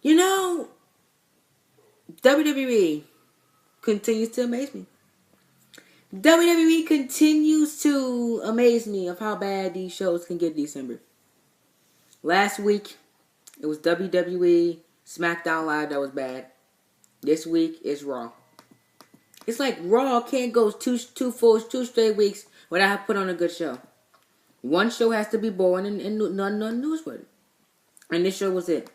You know, WWE continues to amaze me. WWE continues to amaze me of how bad these shows can get December. Last week, it was WWE Smackdown Live that was bad. This week is Raw. It's like Raw can't go two straight weeks without putting on a good show. One show has to be boring and none newsworthy. And this show was it.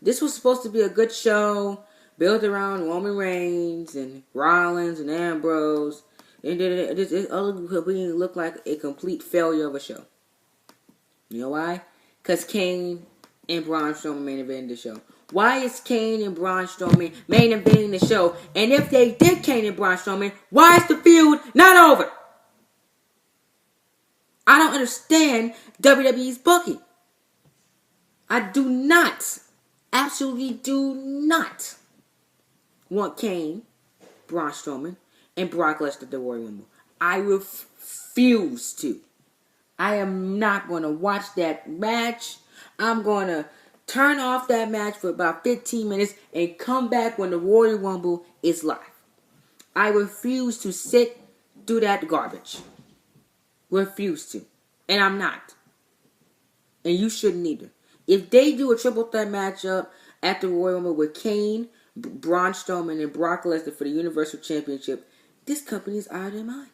This was supposed to be a good show built around Roman Reigns and Rollins and Ambrose. And it looked like a complete failure of a show. You know why? Because Kane and Braun Strowman main eventing the show. Why is Kane and Braun Strowman main eventing the show? And if they did Kane and Braun Strowman, why is the feud not over? I don't understand WWE's booking. I do not, absolutely do not want Kane, Braun Strowman, and Brock Lesnar at the Royal Rumble. I refuse to. I am not going to watch that match. I'm going to turn off that match for about 15 minutes and come back when the Royal Rumble is live. I refuse to sit through that garbage. Refuse to. And I'm not. And you shouldn't either. If they do a triple threat matchup at the Royal Rumble with Kane, Braun Strowman, and Brock Lesnar for the Universal Championship, this company is out of their mind.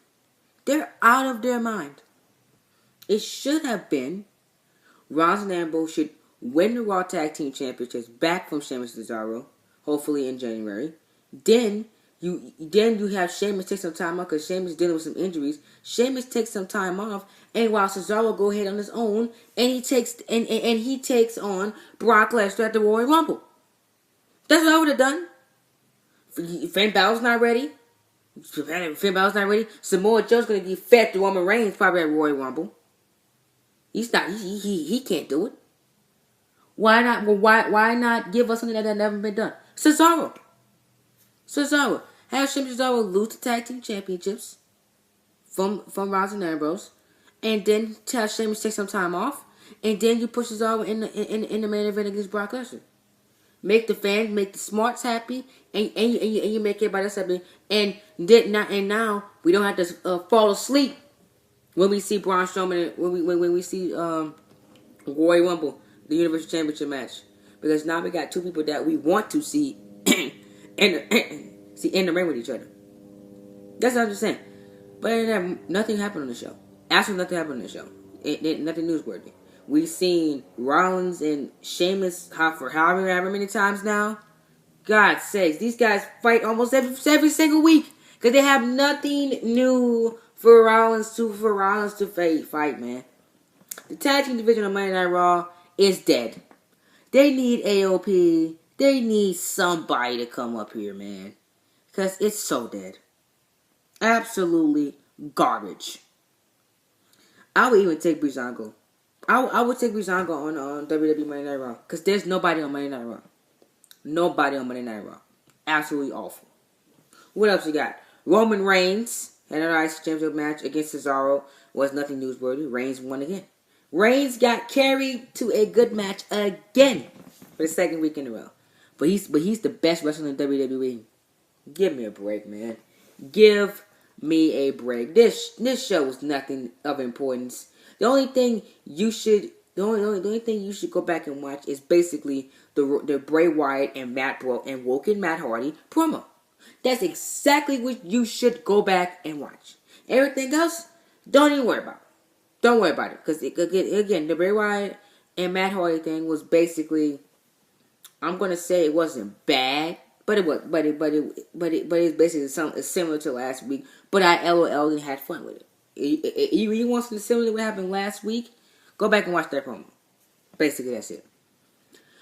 They're out of their mind. It should have been Rollins and Ambrose should win the Raw Tag Team Championships back from Sheamus and Cesaro, hopefully in January. Then you have Sheamus take some time off because Sheamus is dealing with some injuries. Sheamus takes some time off, and while Cesaro go ahead on his own, and he takes on Brock Lesnar at the Royal Rumble. That's what I would have done. Finn Balor's not ready. Samoa Joe's going to get fed to Roman Reigns probably at Royal Rumble. He's not. He can't do it. Why not? Well, why not give us something that never been done? Cesaro. Have Sheamus and Cesaro lose the tag team championships from Rollins and Ambrose, and then tell Sheamus take some time off, and then you push Cesaro in the main event against Brock Lesnar. Make the fans, make the smarts happy, and you make everybody else happy, and now we don't have to fall asleep when we see Braun Strowman, when we see Royal Rumble, the Universal Championship match, because now we got two people that we want to see in the ring with each other. That's what I'm just saying. But nothing happened on the show. Absolutely nothing happened on the show. Nothing newsworthy. We've seen Rollins and Sheamus for however many times now. God's sakes, these guys fight almost every single week because they have nothing new for Rollins to fight, man. The tag team division of Monday Night Raw is dead. They need AOP. They need somebody to come up here, man, because it's so dead. Absolutely garbage. I would even take Breezango. I would take Breezango on WWE Monday Night Raw because there's nobody on Monday Night Raw. Nobody on Monday Night Raw. Absolutely awful. What else you got? Roman Reigns had an IC Championship match against Cesaro. Was nothing newsworthy. Reigns won again. Reigns got carried to a good match again for the second week in a row. But he's the best wrestler in WWE. Give me a break, man. Give me a break. This show was nothing of importance. The only thing you should go back and watch is basically the Bray Wyatt and Woken Matt Hardy promo. That's exactly what you should go back and watch. Everything else, don't even worry about it. Don't worry about it, because again, the Bray Wyatt and Matt Hardy thing was basically, I'm gonna say it wasn't bad, but it's basically something similar to last week. But I LOL'd and had fun with it. You want something similar to what happened last week? Go back and watch that promo. Basically, that's it.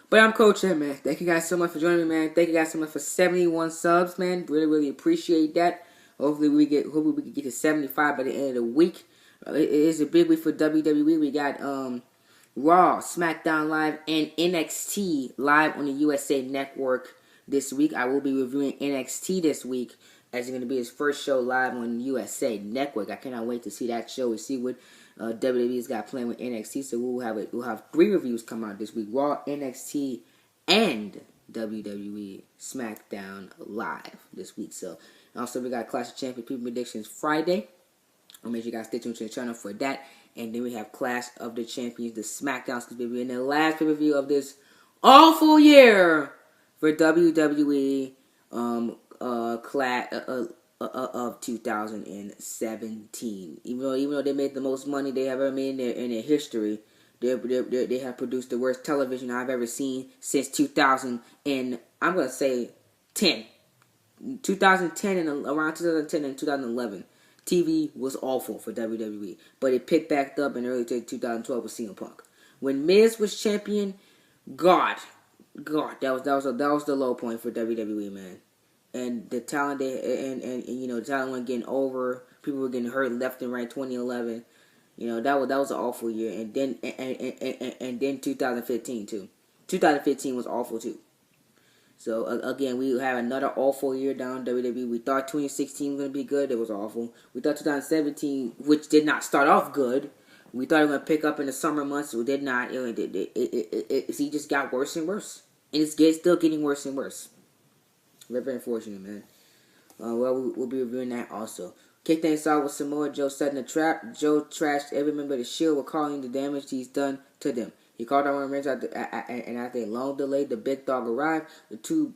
But I'm Coach M, man. Thank you guys so much for joining me, man. Thank you guys so much for 71 subs, man. Really, really appreciate that. Hopefully we can get to 75 by the end of the week. It is a big week for WWE. We got Raw, SmackDown Live, and NXT live on the USA Network this week. I will be reviewing NXT this week, as it's going to be his first show live on the USA Network. I cannot wait to see that show and see what WWE's got playing with NXT. So we'll have 3 reviews come out this week: Raw, NXT, and WWE Smackdown Live this week. So, also we got Clash of Champions People Predictions Friday. I'll make sure you guys stay tuned to the channel for that. And then we have Clash of the Champions, the Smackdown, baby, and the last pay-per-view of this awful year for WWE of 2017. Even though they made the most money they have ever made in their history, they have produced the worst television I've ever seen since 2000 and I'm gonna say 2010 and around 2010 and 2011. TV was awful for WWE, but it picked back up in early 2012 with CM Punk. When Miz was champion, God, that was the low point for WWE, man. And the talent and the talent went getting over. People were getting hurt left and right. 2011, that was an awful year. And then 2015 too. 2015 was awful too. So, again, we have another awful year down WWE. We thought 2016 was going to be good. It was awful. We thought 2017, which did not start off good. We thought it was going to pick up in the summer months. It did not. It just got worse and worse. And it's still getting worse and worse. Very unfortunate, man. We'll be reviewing that also. Kick things off with Samoa Joe setting a trap. Joe trashed every member of the Shield while calling the damage he's done to them. He called out Roman Reigns and after a long delay, the big dog arrived. The two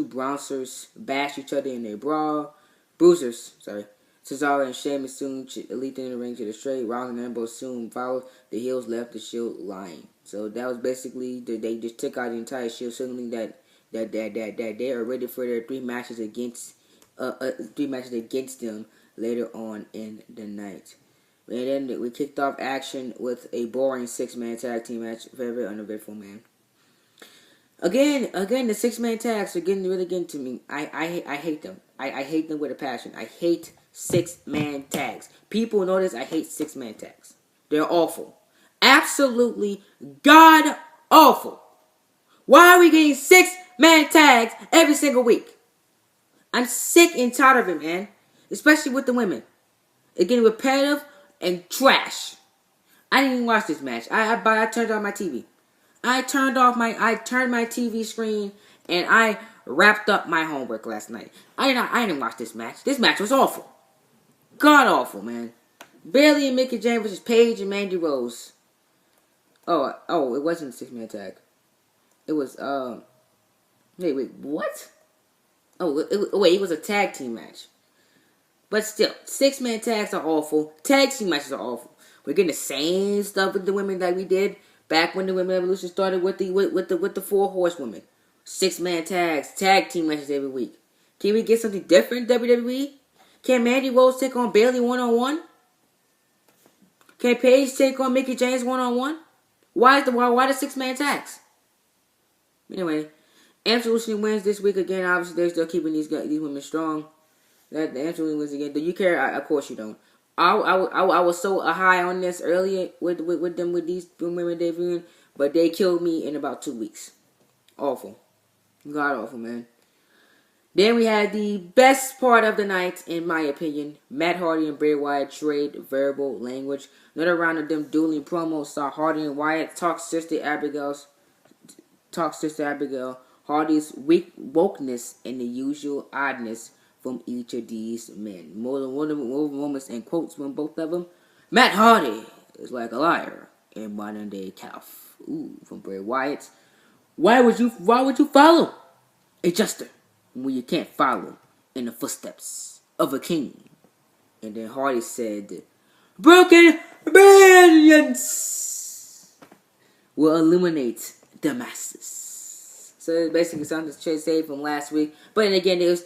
bouncers bashed each other in a brawl. Bruisers, Cesaro and Sheamus soon leaped in the ring to the straight. Rollins and Ambrose soon followed. The heels left the Shield lying. So that was basically they just took out the entire Shield, signaling that they are ready for their three matches against them later on in the night. And then we kicked off action with a boring 6-man tag team match. Very uneventful, man. Again, the 6-man tags are really getting to me. I hate them. I hate them with a passion. I hate 6-man tags. People notice I hate 6-man tags. They're awful. Absolutely god awful. Why are we getting 6-man tags every single week? I'm sick and tired of it, man. Especially with the women. It's getting repetitive and trash. I didn't even watch this match. I turned off my TV. I turned my TV screen and I wrapped up my homework last night. I didn't watch this match. This match was awful. God awful, man. Bayley and Mickie James versus Paige and Mandy Rose. Oh, it wasn't a 6-man tag. It was wait, what? It was a tag team match. But still, 6-man tags are awful. Tag team matches are awful. We're getting the same stuff with the women that we did back when the Women Revolution started with the 4 horsewomen. 6-man tags, tag team matches every week. Can we get something different, WWE? Can Mandy Rose take on Bayley 1-on-1? Can Paige take on Mickie James 1-on-1? Why the 6-man tags? Anyway, Absolution wins this week again. Obviously, they're still keeping these women strong. That the Absolution wins again. Do you care? Of course you don't. I was so high on this earlier with these women debuting, but they killed me in about 2 weeks. Awful. God awful, man. Then we had the best part of the night, in my opinion. Matt Hardy and Bray Wyatt trade verbal language. Another round of them dueling promos saw Hardy and Wyatt talk Sister Abigail. Hardy's wokeness and the usual oddness from each of these men. More moments and quotes from both of them. Matt Hardy is like a liar in modern day calf. Ooh, from Bray Wyatt. Why would you follow a jester when you can't follow in the footsteps of a king? And then Hardy said, broken brilliance will illuminate the masses. So it's basically something to say from last week. But then again, it was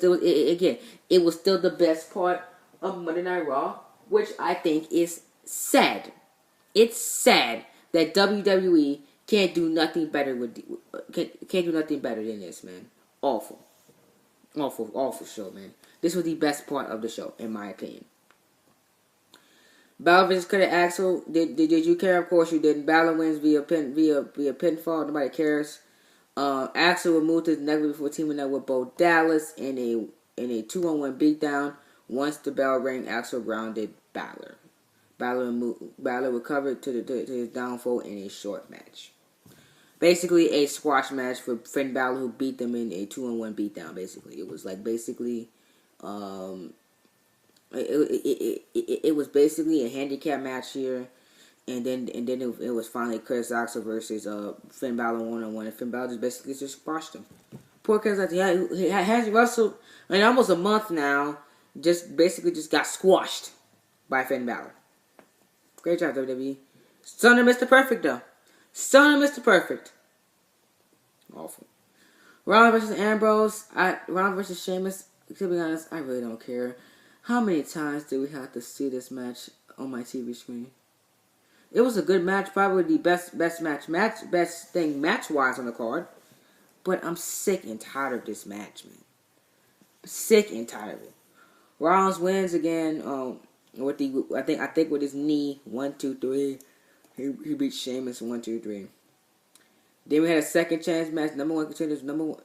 still the best part of Monday Night Raw, which I think is sad. It's sad that WWE can't do nothing better can't do nothing better than this, man. Awful show, man. This was the best part of the show, in my opinion. Balor versus Curtis Axel. Did you care? Of course you didn't. Balor wins via pinfall. Nobody cares. Axel removed his necklace before teaming up with Bo Dallas in a 2-on-1 beatdown. Once the bell rang, Axel grounded Balor. Balor recovered to his downfall in a short match. basically a squash match for Finn Balor, who beat them in a 2-on-1 beatdown. Basically, it was like um, it was basically a handicap match here, and then it was finally Chris Axel versus Finn Balor 1-on-1, and Finn Balor just basically just squashed him. Poor Chris Axel, he has wrestled in almost a month now, just basically just got squashed by Finn Balor. Great job, WWE. Son of Mr. Perfect, though. Son of Mr. Perfect. Awful. Rollins versus Ambrose. Rollins versus Sheamus. To be honest, I really don't care. How many times do we have to see this match on my TV screen? It was a good match. Probably the best thing match-wise on the card. But I'm sick and tired of this match, man. Sick and tired of it. Rollins wins again. With the I think with his knee, 1, 2, 3, he beat Sheamus 1, 2, 3. Then we had a second chance match, number one cruiserweight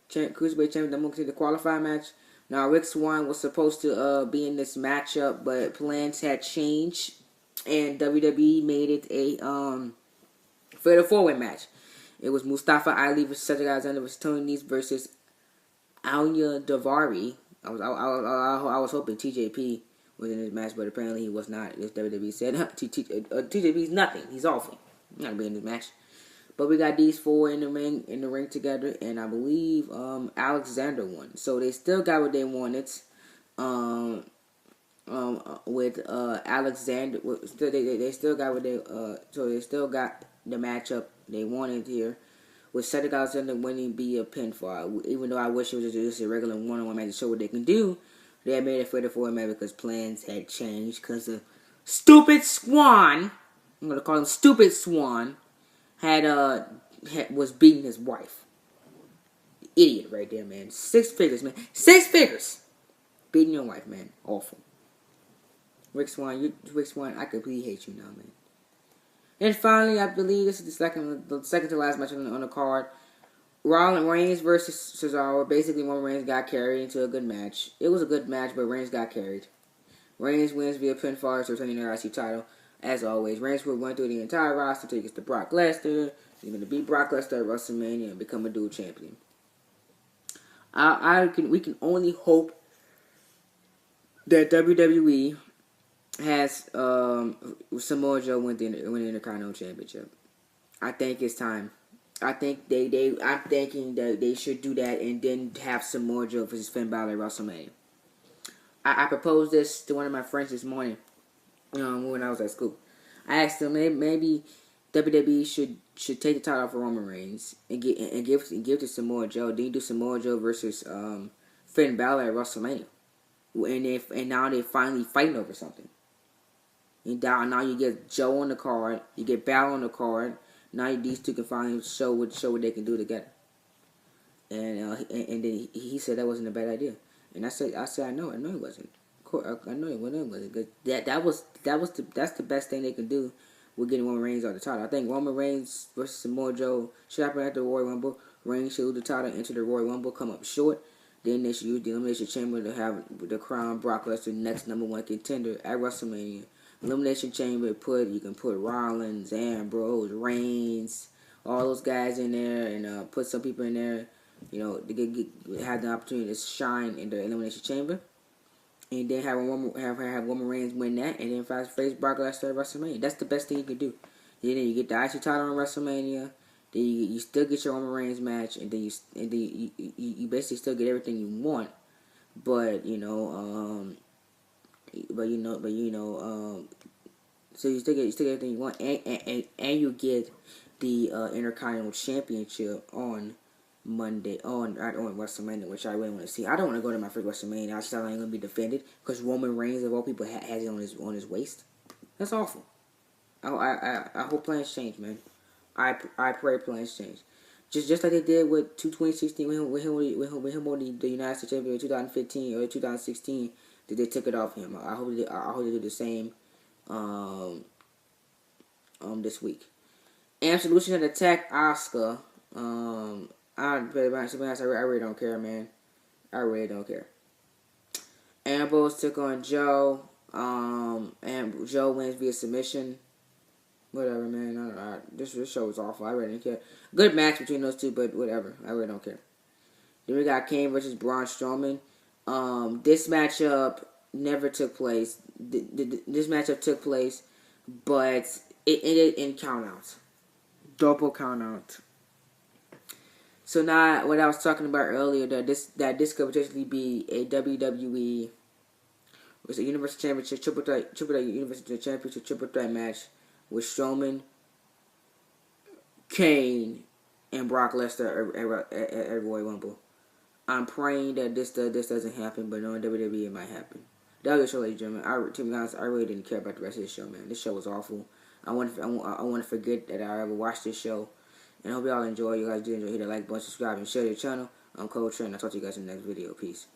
champion, number one contender qualifying match. Now Rick Swann was supposed to be in this matchup, but plans had changed, and WWE made it a fatal 4-way match. It was Mustafa Ali versus Cedric Alexander versus Tony Nese versus Anya Davari. I was hoping TJP was in this match, but apparently he was not. As WWE said, TJP's nothing. He's awful. Not gonna be in this match. But we got these four in the ring together, and I believe Alexander won. So they still got what they wanted. With Alexander, they still got what they so they still got the matchup they wanted here. With Cedric Alexander winning via pinfall, even though I wish it was just a regular one-on-one match to show what they can do, they had made it fatal 4-way match because plans had changed because the stupid Swan, I'm gonna call him Stupid Swan, was beating his wife. Idiot right there, man. 6 figures, man. 6 figures! Beating your wife, man. Awful. Rick Swann, I completely hate you now, man. And finally, I believe this is the second to last match on the card. Rollins Reigns versus Cesaro. Basically, Roman Reigns got carried into a good match. It was a good match, but Reigns got carried. Reigns wins via pinfall to retain the IC title. As always, Reigns will run through the entire roster till he gets to Brock Lesnar. He's going to beat Brock Lesnar at WrestleMania and become a dual champion. We can only hope that WWE has Samoa Joe win the Intercontinental Championship. I think it's time. I'm thinking that they should do that and then have Samoa Joe versus Finn Balor at WrestleMania. I proposed this to one of my friends this morning. When I was at school, I asked him maybe WWE should take the title off of Roman Reigns and give to Samoa Joe. Then you do Samoa Joe versus Finn Balor at WrestleMania, and now they're finally fighting over something. And now you get Joe on the card, you get Balor on the card. Now these two can finally show what they can do together. And then he said that wasn't a bad idea, and I said I know it wasn't. I know it wasn't good. That's the best thing they can do with getting Roman Reigns on the title. I think Roman Reigns versus Samoa Joe should happen at the Royal Rumble. Reigns should lose the title, enter the Royal Rumble, come up short. Then they should use the Elimination Chamber to have the crown Brock Lesnar next number one contender at WrestleMania. Elimination Chamber, you can put Rollins, Ambrose, Reigns, all those guys in there, and put some people in there, to have the opportunity to shine in the Elimination Chamber. And then have Roman Reigns win that, and then face Brock Lesnar at WrestleMania. That's the best thing you can do. Then you get the IC title on WrestleMania. Then you still get your Roman Reigns match, and then you basically still get everything you want. So you still get everything you want, and you get the Intercontinental Championship on Monday on WrestleMania, which I really want to see. I don't want to go to my first WrestleMania. I still ain't gonna be defended because Roman Reigns of all people has it on his waist. That's awful. I hope plans change, man. I pray plans change. Just like they did with 2016 with him on the United States Champion in 2015 or 2016 that they took it off him. I hope they do the same this week. Absolution had attacked Asuka. I really don't care, man. I really don't care. Ambrose took on Joe. And Joe wins via submission. Whatever, man. This show was awful. I really didn't care. Good match between those two, but whatever. I really don't care. Then we got Kane versus Braun Strowman. This matchup never took place. This matchup took place, but it ended in countouts. Double countout. So now, what I was talking about earlier, that this could potentially be a WWE, was a Universal Championship Triple Threat Universal Championship Triple Threat match with Strowman, Kane, and Brock Lesnar at Royal Rumble. I'm praying that this doesn't happen, but knowing WWE, it might happen. That was the show, ladies and gentlemen. To be honest, I really didn't care about the rest of this show, man. This show was awful. I want to forget that I ever watched this show. And I hope y'all enjoy. You guys do enjoy. Hit the like button, subscribe, and share the channel. I'm Coach Trent. I'll talk to you guys in the next video. Peace.